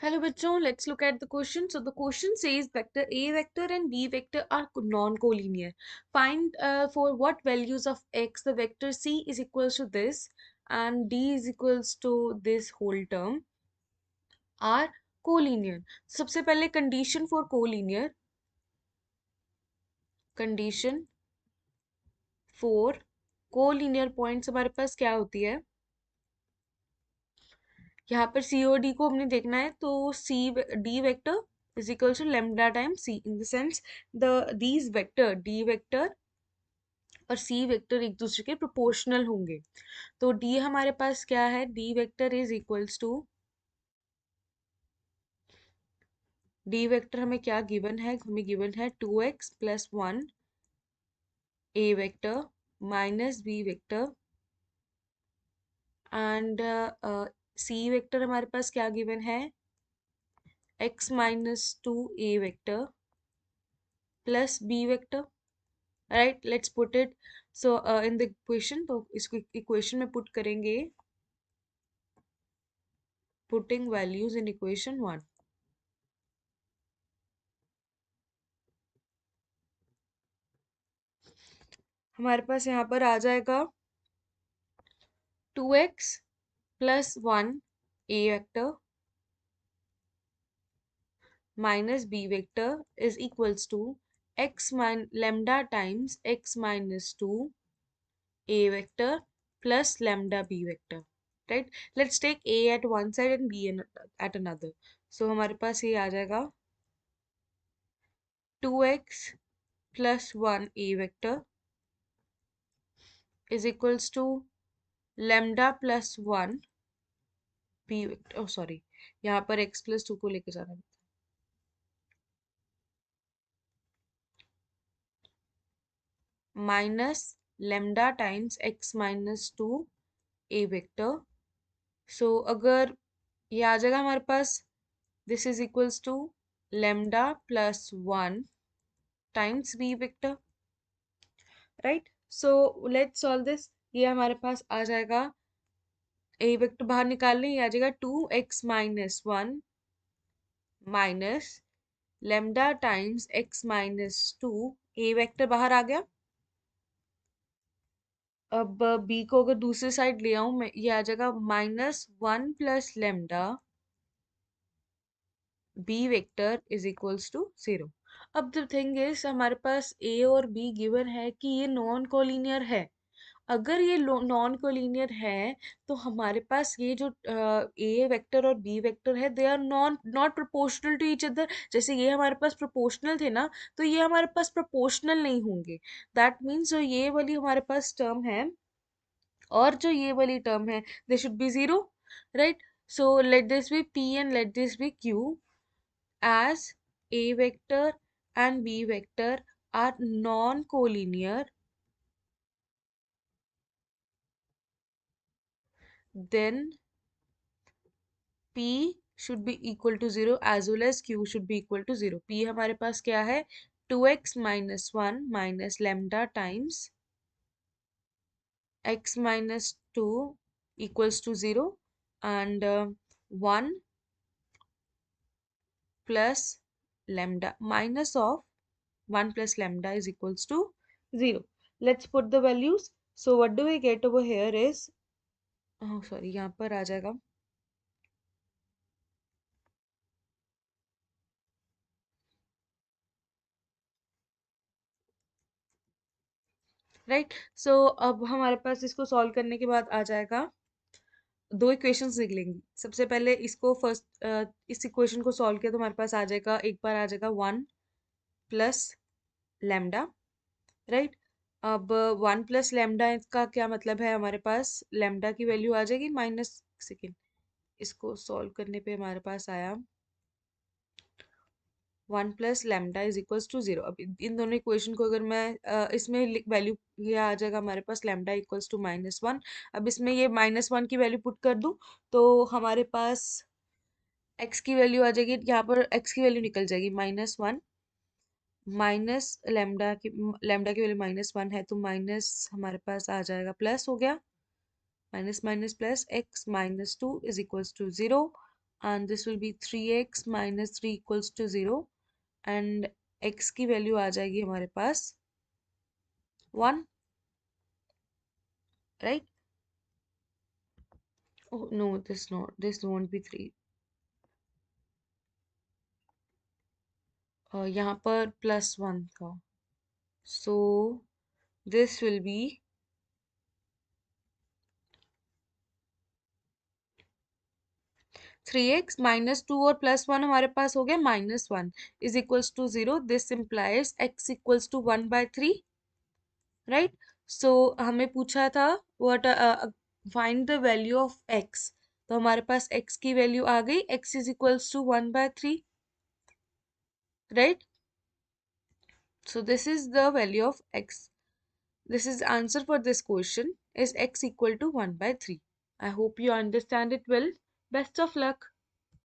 Hello bachon, let's look at the question. So the question says vector A vector and B vector are non-collinear. Find for what values of x the vector C is equals to this and D is equals to this whole term are collinear. सबसे पहले condition for collinear, condition for collinear points हमारे पास क्या होती है? यहाँ पर सी और डी को हमने देखना है तो C D vector is equal to lambda time C in the sense the these vector D vector और सी वेक्टर एक दूसरे के प्रोपोर्शनल होंगे। तो डी हमारे पास क्या है? D vector is equals to D vector हमें क्या गिवन है? हमें गिवन है 2x plus 1 A vector minus B vector and C vector हमारे पास क्या गिवन है? x minus 2 A vector plus B vector. Right, let's put it so in the equation. तो इसको इक्वेशन में पुट करेंगे, पुटिंग वैल्यूज इन इक्वेशन 1। हमारे पास यहाँ पर आ जाएगा 2x plus 1 A vector minus B vector is equals to x lambda times x minus 2 a vector plus lambda b vector, right? Let's take a at one side and b at another. So हमारे पास ये आ जाएगा 2x plus 1 a vector is equals to lambda plus 1 b vector। oh sorry, यहाँ पर x plus 2 को लेके जाना है। Minus lambda times x minus 2 a vector। So अगर ये आ जाएगा हमारे पास, this is equals to lambda plus 1 times b vector, right? So let's solve this. ये हमारे पास आ जाएगा, ए वेक्टर बाहर निकालने, ये आ जाएगा 2x minus 1 minus lambda times x minus 2। A vector बाहर आ गया। अब b को अगर दूसरी साइड ले आऊं मैं, ये आ जाएगा minus 1 plus lambda b vector is equals to 0। अब द थिंग इज हमारे पास a और b गिवन है कि ये नॉन कोलिनियर है। अगर ये नॉन कोलिनियर है तो हमारे पास ये जो ए वेक्टर और बी वेक्टर है they are not proportional to each other. जैसे ये हमारे पास प्रोपोर्शनल थे ना, तो ये हमारे पास प्रोपोर्शनल नहीं होंगे। दैट मीन्स जो ये वाली हमारे पास टर्म है और जो ये वाली टर्म है, they should be zero, right? So let this be P and let this be Q as a vector and b vector are non-collinear, then p should be equal to 0 as well as q should be equal to 0। p हमारे पास क्या है? 2x minus 1 minus lambda times x minus 2 equals to 0 and 1 plus lambda minus of 1 plus lambda is equals to 0। Let's put the values. So what do we get over here is, oh sorry, यहाँ पर आ जाएगा right. सो अब हमारे पास इसको solve करने के बाद आ जाएगा, दो इक्वेशंस निकलेंगी। सबसे पहले इसको फर्स्ट इस इक्वेशन को सॉल्व किया तो हमारे पास आ जाएगा, एक बार आ जाएगा 1 प्लस लेमडा, राइट? अब 1 प्लस लेमडा का क्या मतलब है? हमारे पास लेमडा की वैल्यू आ जाएगी माइनस, सेकेंड, इसको सॉल्व करने पे हमारे पास आया 1 plus lambda is equals to 0। अब इन दोनों इक्वेशन को अगर मैं इसमें वैल्यू, ये आ जाएगा हमारे पास लेमडा इक्वल्स टू -1। अब इसमें ये -1 की वैल्यू पुट कर दूं तो हमारे पास x की वैल्यू आ जाएगी, यहाँ पर x की वैल्यू निकल जाएगी -1 माइनस लेमडा की वैल्यू -1 है तो माइनस हमारे पास आ जाएगा, प्लस हो गया, minus minus plus x minus 2 is equals to 0 and this will be 3x minus 3 equals to 0 and x की वैल्यू आ जाएगी हमारे पास 1, right? Oh no, this won't be 3. यहाँ पर +1 था, so this will be 3x minus 2 और +1 हमारे पास हो गया -1 is equals to 0. This implies x equals to 1/3, right? So हमें पूछा था what find the value of x. तो हमारे पास x की वैल्यू आ गई, x is equals to 1/3, right? So this is the value of x. This is answer for this question is x equal to 1/3. I hope you understand it well. Best of luck.